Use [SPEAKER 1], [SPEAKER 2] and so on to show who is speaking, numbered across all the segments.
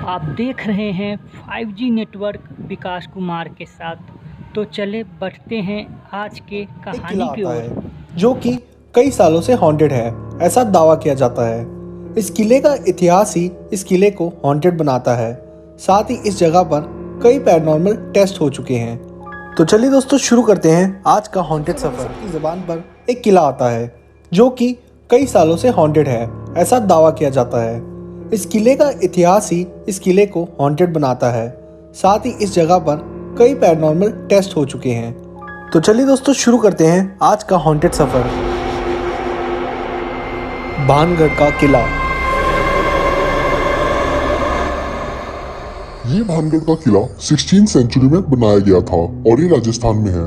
[SPEAKER 1] आप देख रहे हैं 5G नेटवर्क विकास कुमार के साथ। तो चले बढ़ते हैं आज के
[SPEAKER 2] एक
[SPEAKER 1] कहानी
[SPEAKER 2] किला
[SPEAKER 1] की
[SPEAKER 2] आता
[SPEAKER 1] ओर।
[SPEAKER 2] है जो कि कई सालों से हॉन्टेड है, ऐसा दावा किया जाता है। इस किले का इतिहास ही इस किले को हॉन्टेड बनाता है। साथ ही इस जगह पर कई पैरानॉर्मल टेस्ट हो चुके हैं। तो चलिए दोस्तों शुरू करते हैं आज का हॉन्टेड सफर। की ज़बान पर एक किला आता है जो कि कई सालों से हॉन्टेड है, ऐसा दावा किया जाता है। इस किले का इतिहास ही इस किले को हॉन्टेड बनाता है। साथ ही इस जगह पर कई पैरानॉर्मल टेस्ट हो चुके हैं। तो चलिए दोस्तों शुरू करते हैं आज का हॉन्टेड सफर। भानगढ़ का किला।
[SPEAKER 3] ये भानगढ़ का किला 16वीं सेंचुरी में बनाया गया था और ये राजस्थान में है।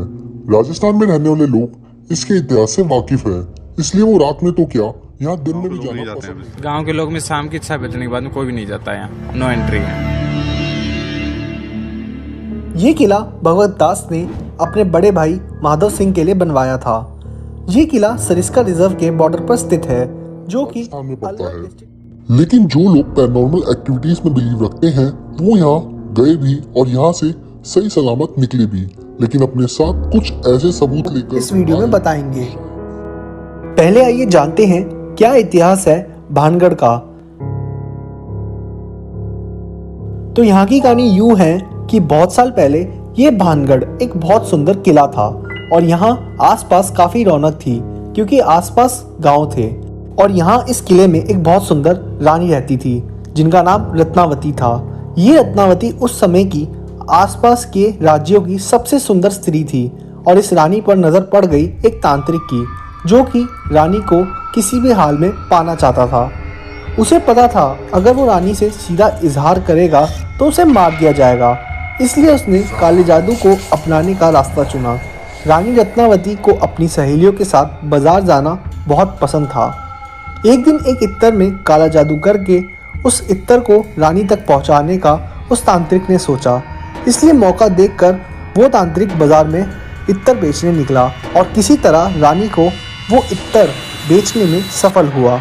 [SPEAKER 3] राजस्थान में रहने वाले लोग इसके इतिहास से वाकिफ हैं, इसलिए वो रात में तो क्या यहाँ दिन में भी जाना पसंद है।
[SPEAKER 4] गांव के लोग में शाम की इच्छा बेचने के बाद में कोई भी नहीं जाता है, यहाँ नो एंट्री है।
[SPEAKER 2] ये किला भगवत दास ने अपने बड़े भाई माधव सिंह के लिए बनवाया था। ये किला सरिस्का रिजर्व के बॉर्डर पर स्थित है जो कि
[SPEAKER 3] राजस्थान में पड़ता है। लेकिन जो लोग पैरानॉर्मल एक्टिविटीज में बिलीव रखते हैं वो यहाँ गए भी और यहाँ से सही सलामत निकले भी, लेकिन अपने साथ कुछ ऐसे सबूत लेकर
[SPEAKER 2] इस वीडियो में बताएंगे। पहले आइए जानते हैं क्या इतिहास है भानगढ़ का। तो यहाँ की कहानी यूं है कि बहुत साल पहले ये भानगढ़ एक बहुत सुंदर किला था और यहाँ आसपास काफी रौनक थी क्योंकि आसपास गांव थे। और यहाँ इस किले में एक बहुत सुंदर रानी रहती थी जिनका नाम रत्नावती था। ये रत्नावती उस समय की आसपास के राज्यों की सबसे सुंदर स्त्री थी और इस रानी पर नजर पड़ गई एक तांत्रिक की जो कि रानी को किसी भी हाल में पाना चाहता था। उसे पता था अगर वो रानी से सीधा इजहार करेगा तो उसे मार दिया जाएगा, इसलिए उसने काले जादू को अपनाने का रास्ता चुना। रानी रत्नावती को अपनी सहेलियों के साथ बाजार जाना बहुत पसंद था। एक दिन एक इत्तर में काला जादू करके उस इत्तर को रानी तक पहुंचाने का उस तांत्रिक ने सोचा, इसलिए मौका देखकर वो तांत्रिक बाजार में इत्तर बेचने निकला और किसी तरह रानी को वो इत्तर बेचने में सफल हुआ।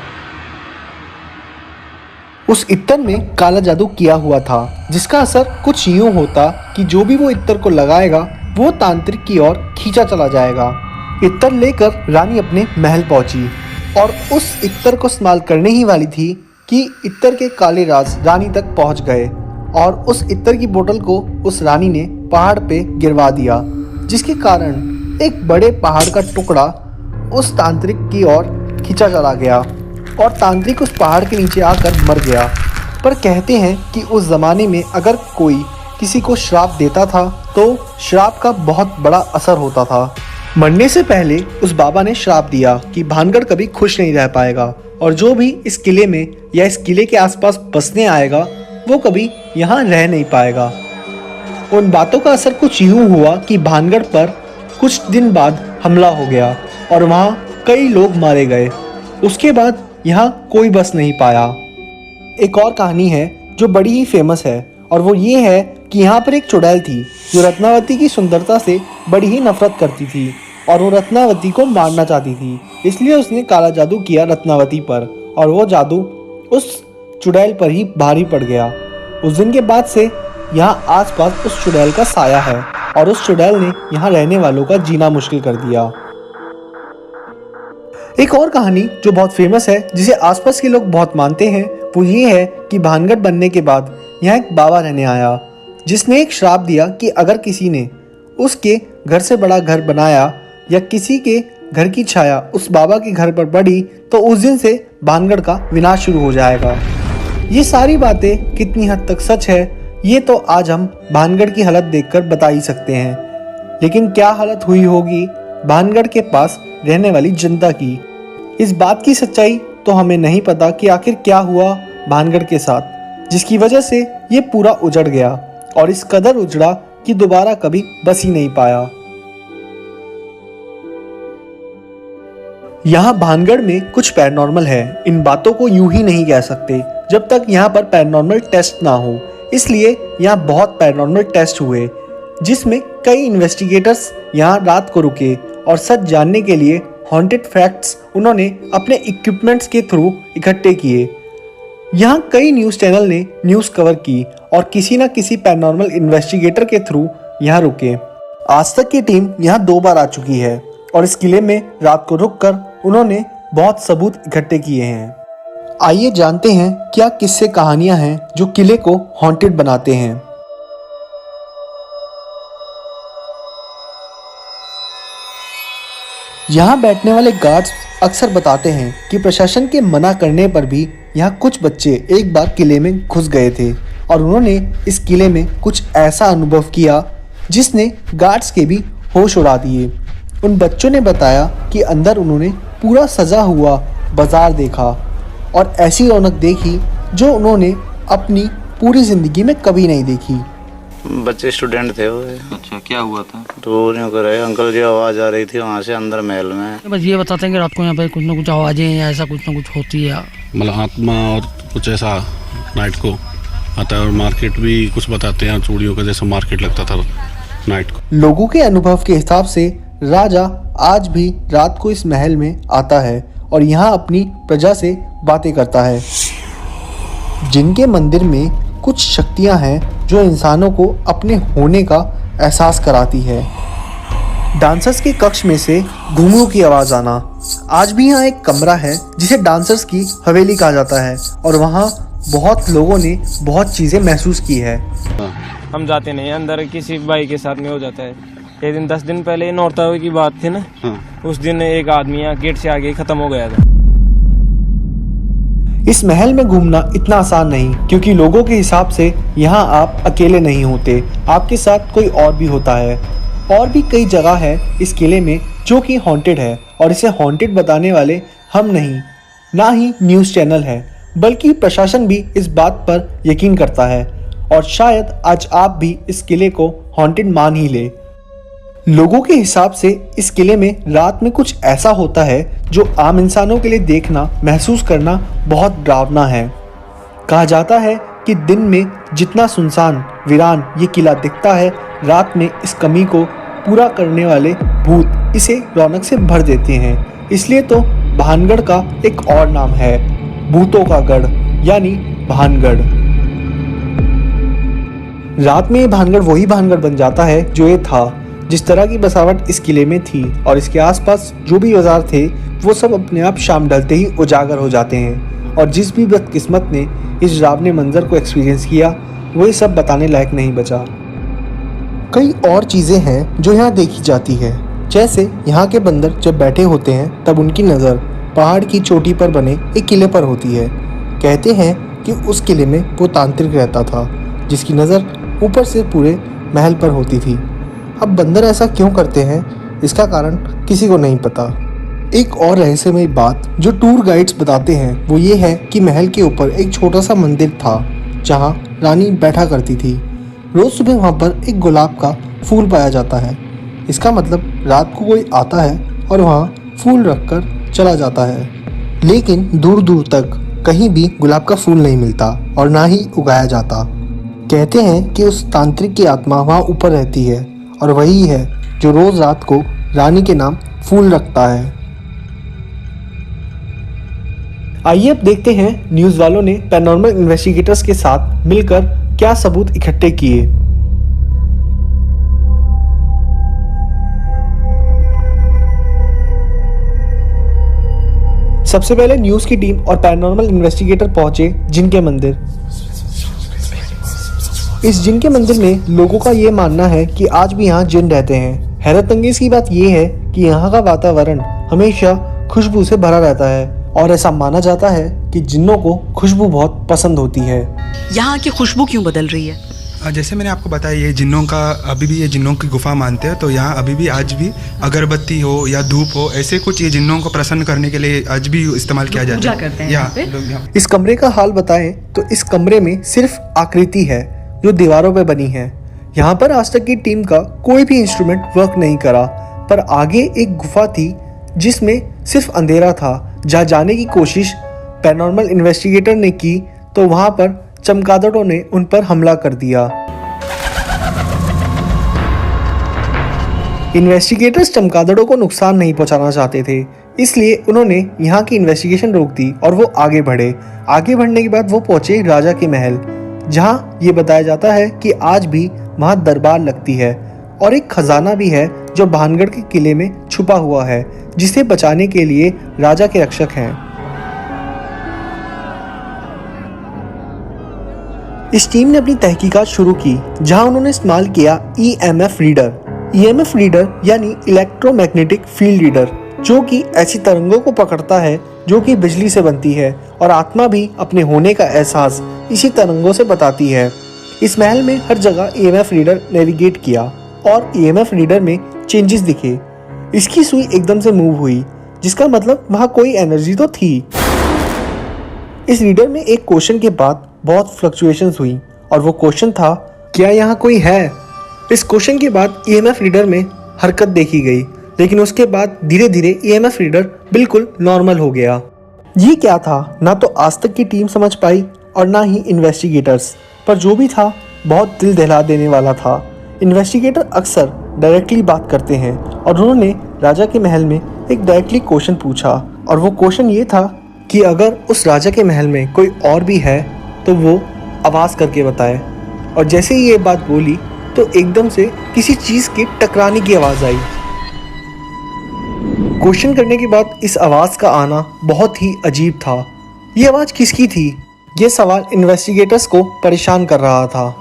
[SPEAKER 2] उस इत्तर में काला जादू किया हुआ था जिसका असर कुछ यूं होता कि जो भी वो इत्तर को लगाएगा वो तांत्रिक की ओर खींचा चला जाएगा। इत्तर लेकर रानी अपने महल पहुंची और उस इत्तर को इस्तेमाल करने ही वाली थी कि इत्तर के काले राज रानी तक पहुंच गए और उस इत्तर की बोतल को उस रानी ने पहाड़ पे गिरवा दिया, जिसके कारण एक बड़े पहाड़ का टुकड़ा उस तांत्रिक की ओर खींचा चला गया और तांत्रिक उस पहाड़ के नीचे आकर मर गया। पर कहते हैं कि उस ज़माने में अगर कोई किसी को श्राप देता था तो श्राप का बहुत बड़ा असर होता था। मरने से पहले उस बाबा ने श्राप दिया कि भानगढ़ कभी खुश नहीं रह पाएगा और जो भी इस किले में या इस किले के आसपास बसने आएगा वो कभी यहाँ रह नहीं पाएगा। उन बातों का असर कुछ यूं हुआ कि भानगढ़ पर कुछ दिन बाद हमला हो गया और वहाँ कई लोग मारे गए। उसके बाद यहाँ कोई बस नहीं पाया। एक और कहानी है जो बड़ी ही फेमस है और वो ये है कि यहाँ पर एक चुड़ैल थी जो रत्नावती की सुंदरता से बड़ी ही नफरत करती थी और वो रत्नावती को मारना चाहती थी, इसलिए उसने काला जादू किया रत्नावती पर और वो जादू उस चुड़ैल पर ही भारी पड़ गया। उस दिन के बाद से यहाँ आसपास उस चुड़ैल का साया है और उस चुड़ैल ने यहाँ रहने वालों का जीना मुश्किल कर दिया। एक और कहानी जो बहुत फेमस है जिसे आसपास के लोग बहुत मानते हैं वो ये है कि भानगढ़ बनने के बाद यहाँ एक बाबा रहने आया जिसने एक श्राप दिया कि अगर किसी ने उसके घर से बड़ा घर बनाया या किसी के घर की छाया उस बाबा के घर पर पड़ी तो उस दिन से भानगढ़ का विनाश शुरू हो जाएगा। ये सारी बातें कितनी हद तक सच है ये तो आज हम भानगढ़ की हालत देखकर बता ही सकते हैं, लेकिन क्या हालत हुई होगी भानगढ़ के पास रहने वाली जनता की, इस बात की सच्चाई तो हमें नहीं पता कि आखिर क्या हुआ भानगढ़ के साथ जिसकी वजह से ये पूरा उजड़ गया और इस कदर उजड़ा कि दोबारा कभी बस ही नहीं पाया। यहाँ भानगढ़ में कुछ पैरानॉर्मल है, इन बातों को यूं ही नहीं कह सकते जब तक यहाँ पर पैरानॉर्मल टेस्ट ना हो, इसलिए यहाँ बहुत पैरानॉर्मल टेस्ट हुए जिसमें कई इन्वेस्टिगेटर्स यहाँ रात को रुके और सच जानने के लिए हॉन्टेड फैक्ट्स उन्होंने अपने इक्विपमेंट्स के थ्रू इकट्ठे किए। यहाँ कई न्यूज़ चैनल ने न्यूज़ कवर की और किसी न किसी पैरानॉर्मल इन्वेस्टिगेटर के थ्रू यहाँ रुके। आज तक की टीम यहाँ 2 बार आ चुकी है और इस किले में रात को रुककर उन्होंने बहुत सबूत इकट्ठे किए हैं। आइए जानते हैं क्या किस्से कहानियां हैं जो किले को हॉन्टेड बनाते हैं। यहाँ बैठने वाले गार्ड्स अक्सर बताते हैं कि प्रशासन के मना करने पर भी यहाँ कुछ बच्चे एक बार किले में घुस गए थे और उन्होंने इस किले में कुछ ऐसा अनुभव किया जिसने गार्ड्स के भी होश उड़ा दिए। उन बच्चों ने बताया कि अंदर उन्होंने पूरा सजा हुआ बाजार देखा और ऐसी रौनक देखी जो उन्होंने अपनी पूरी ज़िंदगी में कभी नहीं देखी।
[SPEAKER 5] बच्चे स्टूडेंट थे वो।
[SPEAKER 6] अच्छा, क्या हुआ था?
[SPEAKER 5] तो यूँ कर रहे अंकल जी आवाज़ आ रही थी वहाँ से अंदर महल में।
[SPEAKER 7] बस ये बताते हैं कि रात को यहाँ पे कुछ ना कुछ आवाज़ें या ऐसा कुछ ना कुछ होती है,
[SPEAKER 8] मतलब आत्मा और कुछ ऐसा नाइट को आता है। और मार्केट भी कुछ बताते हैं, चूड़ियों का जैसा मार्केट लगता था नाइट को।
[SPEAKER 2] लोगों के अनुभव के हिसाब से राजा आज भी रात को इस महल में आता है और यहाँ अपनी प्रजा से बातें करता है। जिनके मंदिर में कुछ शक्तियाँ हैं जो इंसानों को अपने होने का एहसास कराती है। डांसर्स के कक्ष में से घुंघरू की आवाज़ आना। आज भी यहाँ एक कमरा है जिसे डांसर्स की हवेली कहा जाता है और वहाँ बहुत लोगों ने बहुत चीज़ें महसूस की है।
[SPEAKER 9] हम जाते नहीं अंदर, किसी भाई के साथ में हो जाता है। एक दिन 10 दिन पहले नौरता की बात थी ना, उस दिन एक आदमी यहाँ गेट से आगे खत्म हो गया था।
[SPEAKER 2] इस महल में घूमना इतना आसान नहीं, क्योंकि लोगों के हिसाब से यहाँ आप अकेले नहीं होते, आपके साथ कोई और भी होता है। और भी कई जगह है इस किले में जो कि हॉन्टेड है और इसे हॉन्टेड बताने वाले हम नहीं, ना ही न्यूज़ चैनल है, बल्कि प्रशासन भी इस बात पर यकीन करता है और शायद आज आप भी इस किले को हॉन्टेड मान ही ले। लोगों के हिसाब से इस किले में रात में कुछ ऐसा होता है जो आम इंसानों के लिए देखना, महसूस करना बहुत डरावना है। कहा जाता है कि दिन में जितना सुनसान वीरान ये किला दिखता है, रात में इस कमी को पूरा करने वाले भूत इसे रौनक से भर देते हैं। इसलिए तो भानगढ़ का एक और नाम है भूतों का गढ़, यानी भानगढ़। रात में ये भानगढ़ वही भानगढ़ बन जाता है जो ये था। जिस तरह की बसावट इस किले में थी और इसके आसपास जो भी औजार थे वो सब अपने आप शाम ढलते ही उजागर हो जाते हैं। और जिस भी बदकिस्मत ने इस डरावने मंजर को एक्सपीरियंस किया वो ये सब बताने लायक नहीं बचा। कई और चीज़ें हैं जो यहाँ देखी जाती है, जैसे यहाँ के बंदर जब बैठे होते हैं तब उनकी नज़र पहाड़ की चोटी पर बने एक किले पर होती है। कहते हैं कि उस किले में वो तांत्रिक रहता था जिसकी नज़र ऊपर से पूरे महल पर होती थी। अब बंदर ऐसा क्यों करते हैं इसका कारण किसी को नहीं पता। एक और रहस्यमय बात जो टूर गाइड्स बताते हैं वो ये है कि महल के ऊपर एक छोटा सा मंदिर था जहाँ रानी बैठा करती थी। रोज़ सुबह वहाँ पर एक गुलाब का फूल पाया जाता है। इसका मतलब रात को कोई आता है और वहाँ फूल रखकर चला जाता है, लेकिन दूर दूर तक कहीं भी गुलाब का फूल नहीं मिलता और ना ही उगाया जाता। कहते हैं कि उस तांत्रिक की आत्मा वहाँ ऊपर रहती है और वही है जो रोज़ रात को रानी के नाम फूल रखता है। आइए अब देखते हैं न्यूज़ वालों ने पैरानॉर्मल इन्वेस्टिगेटर्स के साथ मिलकर क्या सबूत इकट्ठे किए। सबसे पहले न्यूज़ की टीम और पैरानॉर्मल इन्वेस्टिगेटर पहुंचे जिनके मंदिर। इस जिन के मंदिर में लोगों का ये मानना है कि आज भी यहाँ जिन रहते हैं। हैरत अंगेज की बात यह है कि यहाँ का वातावरण हमेशा खुशबू से भरा रहता है और ऐसा माना जाता है कि जिन्नों को खुशबू बहुत पसंद होती है।
[SPEAKER 10] यहाँ की खुशबू क्यों बदल रही है?
[SPEAKER 11] जैसे मैंने आपको बताया, ये जिन्नों का अभी भी ये जिन्नों की गुफा मानते हैं, तो यहाँ अभी भी आज भी अगरबत्ती हो या धूप हो, ऐसे कुछ ये जिन्नों को प्रसन्न करने के लिए आज भी इस्तेमाल किया जाता है।
[SPEAKER 10] यहाँ
[SPEAKER 2] इस कमरे का हाल बताएं तो इस कमरे में सिर्फ आकृति है जो दीवारों पे बनी है। यहाँ पर आज तक की टीम का कोई भी इंस्ट्रूमेंट वर्क नहीं करा, पर आगे एक गुफा थी जिसमें सिर्फ अंधेरा था। जहाँ जाने की कोशिश पैरानॉर्मल इन्वेस्टिगेटर ने की तो वहाँ पर चमगादड़ों ने उन पर हमला कर दिया। इन्वेस्टिगेटर्स चमगादड़ों को नुकसान नहीं पहुंचाना चाहते थे, इसलिए उन्होंने यहाँ की इन्वेस्टिगेशन रोक दी और वो आगे बढ़े। आगे बढ़ने के बाद वो पहुंचे राजा के महल, जहाँ ये बताया जाता है कि आज भी वहाँ दरबार लगती है और एक खजाना भी है जो भानगढ़ के किले में छुपा हुआ है, जिसे बचाने के लिए राजा के रक्षक हैं। इस टीम ने अपनी तहकीकात शुरू की, जहां उन्होंने इस्तेमाल किया EMF रीडर। EMF रीडर यानी इलेक्ट्रोमैग्नेटिक फील्ड रीडर, जो कि ऐसी तरंगों को पकड़ता है जो कि बिजली से बनती है और आत्मा भी अपने होने का एहसास इसी तरंगों से बताती है। इस महल में हर जगह EMF रीडर नेविगेट किया और EMF रीडर में चेंजेस दिखे। इसकी सुई एकदम से मूव हुई, जिसका मतलब वहाँ कोई एनर्जी तो थी। इस रीडर में एक क्वेश्चन के बाद बहुत फ्लक्चुएशंस हुई और वो क्वेश्चन था, क्या यहाँ कोई है? इस क्वेश्चन के बाद EMF रीडर में हरकत देखी गई, लेकिन उसके बाद धीरे धीरे EMF रीडर बिल्कुल नॉर्मल हो गया। ये क्या था, ना तो आज तक की टीम समझ पाई और ना ही इन्वेस्टिगेटर्स, पर जो भी था बहुत दिल दहला देने वाला था। इन्वेस्टिगेटर अक्सर डायरेक्टली बात करते हैं और उन्होंने राजा के महल में एक डायरेक्टली क्वेश्चन पूछा, और वो क्वेश्चन ये था कि अगर उस राजा के महल में कोई और भी है तो वो आवाज़ करके बताए। और जैसे ही ये बात बोली तो एकदम से किसी चीज़ के टकराने की आवाज़ आई। क्वेश्चन करने के बाद इस आवाज़ का आना बहुत ही अजीब था। ये आवाज़ किसकी थी? ये सवाल इन्वेस्टिगेटर्स को परेशान कर रहा था।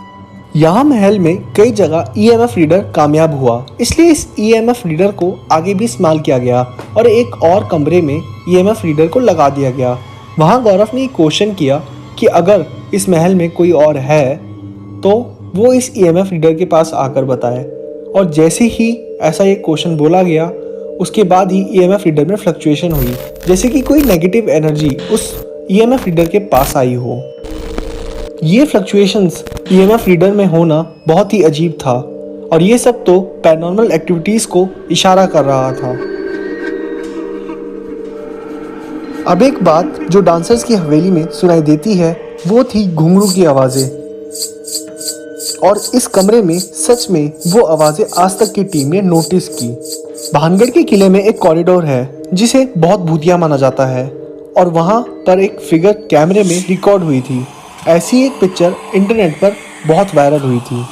[SPEAKER 2] यहाँ महल में कई जगह EMF रीडर कामयाब हुआ, इसलिए इस EMF रीडर को आगे भी इस्तेमाल किया गया और एक और कमरे में EMF रीडर को लगा दिया गया। वहाँ गौरव ने क्वेश्चन किया कि अगर इस महल में कोई और है तो वो इस EMF रीडर के पास आकर बताए। और जैसे ही ऐसा एक क्वेश्चन बोला गया, उसके बाद ही EMF रीडर में फ्लक्चुएशन हुई, जैसे कि कोई नेगेटिव एनर्जी उस EMF रीडर के पास आई हो। ये फ्लक्चुएशंस EMF रीडर में होना बहुत ही अजीब था और ये सब तो पैरानॉर्मल एक्टिविटीज़ को इशारा कर रहा था। अब एक बात जो डांसर्स की हवेली में सुनाई देती है वो थी घुंघरू की आवाज़ें, और इस कमरे में सच में वो आवाज़ें आज तक की टीम ने नोटिस की। भानगढ़ के किले में एक कॉरिडोर है जिसे बहुत भूतिया माना जाता है, और वहाँ पर एक फिगर कैमरे में रिकॉर्ड हुई थी। ऐसी एक पिक्चर इंटरनेट पर बहुत वायरल हुई थी।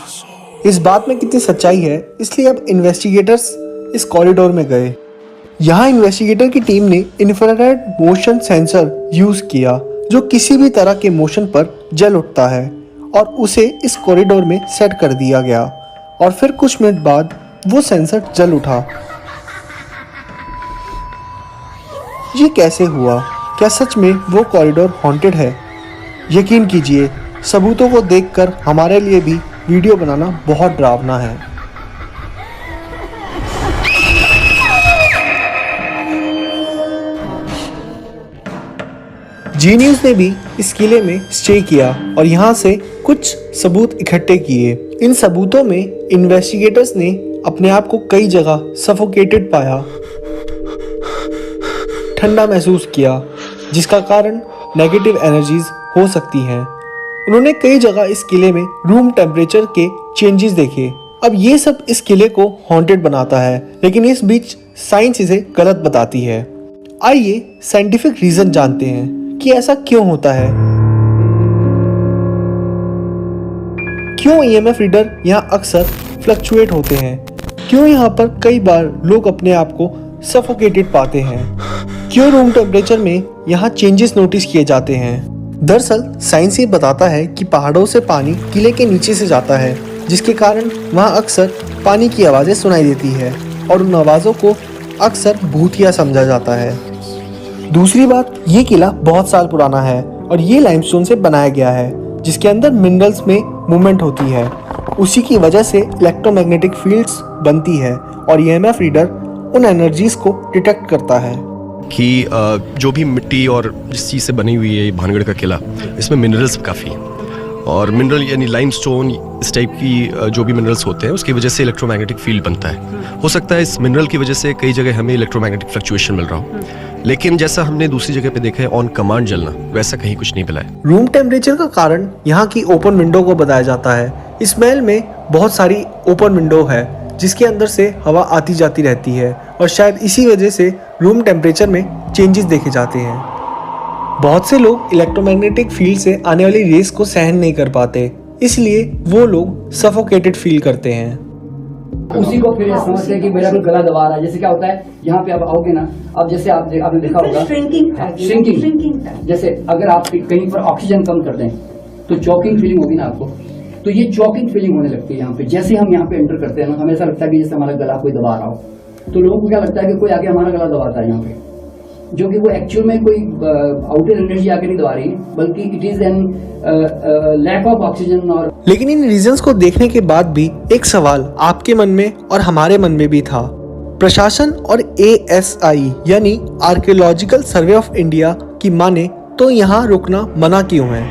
[SPEAKER 2] इस बात में कितनी सच्चाई है, इसलिए अब इन्वेस्टिगेटर्स इस कॉरिडोर में गए। यहाँ इन्वेस्टिगेटर की टीम ने इंफ्रारेड मोशन सेंसर यूज़ किया, जो किसी भी तरह के मोशन पर जल उठता है, और उसे इस कॉरिडोर में सेट कर दिया गया। और फिर कुछ मिनट बाद वो सेंसर जल उठा। ये कैसे हुआ? क्या सच में वो कॉरिडोर हॉन्टेड है? यकीन कीजिए, सबूतों को देखकर हमारे लिए भी वीडियो बनाना बहुत डरावना है। जी न्यूज़ ने भी इस किले में स्टे किया और यहाँ से कुछ सबूत इकट्ठे किए। इन सबूतों में इन्वेस्टिगेटर्स ने अपने आप को कई जगह सफोकेटेड पाया, ठंडा महसूस किया, जिसका कारण नेगेटिव एनर्जीज हो सकती हैं। उन्होंने कई जगह इस किले में रूम टेम्परेचर के चेंजेस देखे। अब ये सब इस किले को हॉन्टेड बनाता है, लेकिन इस बीच साइंस इसे गलत बताती है। आइए साइंटिफिक रीजन जानते हैं कि ऐसा क्यों होता है। क्यों EMF रीडर यहाँ अक्सर फ्लक्चुएट होते हैं? क्यों यहाँ पर कई बार लोग अपने आप को सफोकेटेड पाते हैं? क्यों रूम टेम्परेचर में यहाँ चेंजेस नोटिस किए जाते हैं? दरअसल साइंस ये बताता है कि पहाड़ों से पानी किले के नीचे से जाता है, जिसके कारण वहाँ अक्सर पानी की आवाज़ें सुनाई देती है और उन आवाज़ों को अक्सर भूतिया समझा जाता है। दूसरी बात, ये किला बहुत साल पुराना है और ये लाइमस्टोन से बनाया गया है, जिसके अंदर मिनरल्स में मूवमेंट होती है। उसी की वजह से इलेक्ट्रोमैग्नेटिक फील्ड्स बनती है और EMF रीडर उन एनर्जीज को डिटेक्ट करता है।
[SPEAKER 6] कि जो भी मिट्टी और जिस चीज़ से बनी हुई है भानगढ़ का किला, इसमें मिनरल्स काफ़ी हैं, और मिनरल यानी लाइमस्टोन इस टाइप की जो भी मिनरल्स होते हैं उसकी वजह से इलेक्ट्रोमैग्नेटिक फील्ड बनता है। हो सकता है इस मिनरल की वजह से कई जगह हमें इलेक्ट्रोमैग्नेटिक फ्लक्चुएशन मिल रहा हो, लेकिन जैसा हमने दूसरी जगह पे देखा है ऑन कमांड जलना, वैसा कहीं कुछ नहीं मिला है।
[SPEAKER 2] रूम टेम्परेचर का कारण यहाँ की ओपन विंडो को बताया जाता है। इस महल में बहुत सारी ओपन विंडो है जिसके अंदर से हवा आती जाती रहती है, और शायद इसी वजह से रूम टेम्परेचर में चेंजेस देखे जाते हैं। बहुत से लोग इलेक्ट्रोमैग्नेटिक फील्ड से आने वाली रेस को सहन नहीं कर पाते, इसलिए वो लोग सफोकेटेड फील करते हैं।
[SPEAKER 12] उसी को फिर समझते हैं कि मेरा गला दबा रहा है। जैसे क्या होता है, यहाँ पे आप आओगे ना, अब जैसे आपने देखा होगा श्रिंकिंग, जैसे अगर आप कहीं पर ऑक्सीजन कम कर दें तो चॉकिंग फीलिंग होगी ना आपको, तो ये चॉकिंग फीलिंग होने लगती है यहाँ पे। जैसे हम यहाँ पे एंटर करते हैं ना, हमें ऐसा लगता है कि जैसे हमारा गला कोई दबा रहा हो, तो लोगों को क्या लगता है कि कोई आगे हमारा गला दबाता है यहाँ पे, जो कि वो एक्चुअल में कोई आउटर एनर्जी आके नहीं दबा रही है, बल्कि it is an lack of oxygen. और
[SPEAKER 2] लेकिन इन रीजंस को देखने के बाद भी एक सवाल आपके मन में और हमारे मन में भी था, प्रशासन और ASI यानी आर्कियोलॉजिकल सर्वे ऑफ इंडिया की माने तो यहाँ रुकना मना क्यों है?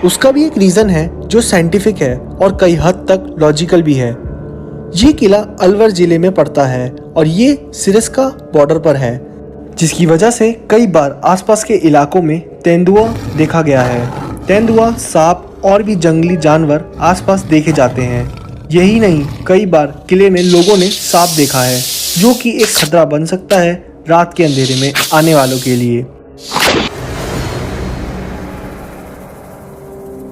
[SPEAKER 2] उसका भी एक रीजन है जो साइंटिफिक है और कई हद तक लॉजिकल भी है। ये किला अलवर जिले में पड़ता है और ये सिरस्का बॉर्डर पर है, जिसकी वजह से कई बार आसपास के इलाकों में तेंदुआ देखा गया है। तेंदुआ, सांप और भी जंगली जानवर आसपास देखे जाते हैं। यही नहीं, कई बार किले में लोगों ने सांप देखा है, जो कि एक खतरा बन सकता है रात के अंधेरे में आने वालों के लिए।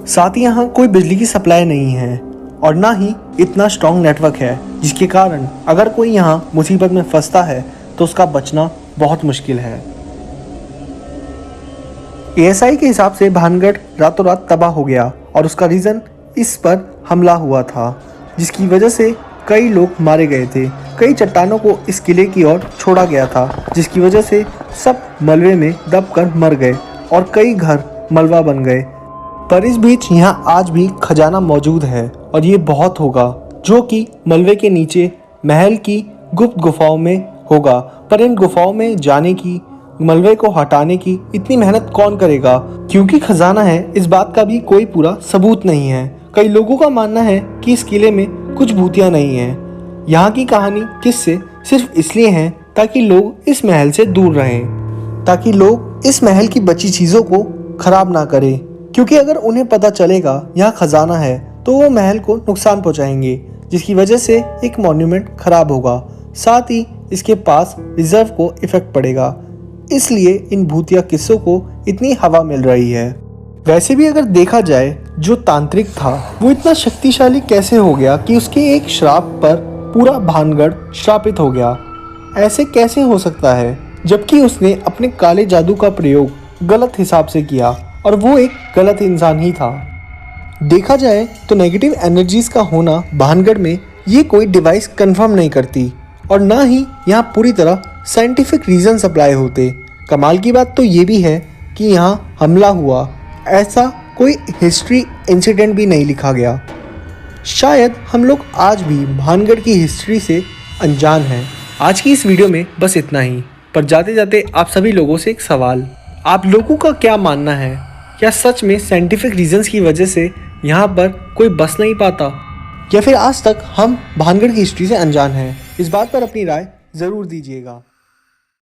[SPEAKER 2] साथ ही यहाँ कोई बिजली की सप्लाई नहीं है और ना ही इतना स्ट्रॉन्ग नेटवर्क है, जिसके कारण अगर कोई यहाँ मुसीबत में फंसता है तो उसका बचना बहुत मुश्किल है। ASI के हिसाब से भानगढ़ रातों रात तबाह हो गया और उसका रीज़न इस पर हमला हुआ था, जिसकी वजह से कई लोग मारे गए थे। कई चट्टानों को इस किले की ओर छोड़ा गया था, जिसकी वजह से सब मलबे में दबकर मर गए और कई घर मलबा बन गए। पर इस बीच यहाँ आज भी खजाना मौजूद है और ये बहुत होगा, जो कि मलबे के नीचे महल की गुप्त गुफाओं में होगा। पर इन गुफाओं में जाने की, मलबे को हटाने की इतनी मेहनत कौन करेगा? क्योंकि खजाना है, इस बात का भी कोई पूरा सबूत नहीं है। कई लोगों का मानना है कि इस किले में कुछ भूतियां नहीं हैं। यहाँ की कहानी किस्से सिर्फ इसलिए हैं ताकि लोग इस महल से दूर रहें, ताकि लोग इस महल की बची चीज़ों को खराब ना करें। क्योंकि अगर उन्हें पता चलेगा यहाँ खजाना है तो वो महल को नुकसान पहुँचाएंगे, जिसकी वजह से एक मॉन्यूमेंट खराब होगा, साथ ही इसके पास रिजर्व को इफेक्ट पड़ेगा। इसलिए इन भूतिया किस्सों को इतनी हवा मिल रही है। वैसे भी अगर देखा जाए, जो तांत्रिक था वो इतना शक्तिशाली कैसे हो गया कि उसके एक श्राप पर पूरा भानगढ़ श्रापित हो गया? ऐसे कैसे हो सकता है, जबकि उसने अपने काले जादू का प्रयोग गलत हिसाब से किया और वो एक गलत इंसान ही था। देखा जाए तो नेगेटिव एनर्जीज का होना भानगढ़ में ये कोई डिवाइस कंफर्म नहीं करती और ना ही यहाँ पूरी तरह साइंटिफिक रीजन अप्लाई होते। कमाल की बात तो ये भी है कि यहाँ हमला हुआ, ऐसा कोई हिस्ट्री इंसिडेंट भी नहीं लिखा गया। शायद हम लोग आज भी भानगढ़ की हिस्ट्री से अनजान हैं। आज की इस वीडियो में बस इतना ही, पर जाते जाते आप सभी लोगों से एक सवाल, आप लोगों का क्या मानना है? क्या सच में साइंटिफिक रीजंस की वजह से यहाँ पर कोई बस नहीं पाता, या फिर आज तक हम भानगढ़ की हिस्ट्री से अनजान हैं? इस बात पर अपनी राय ज़रूर दीजिएगा।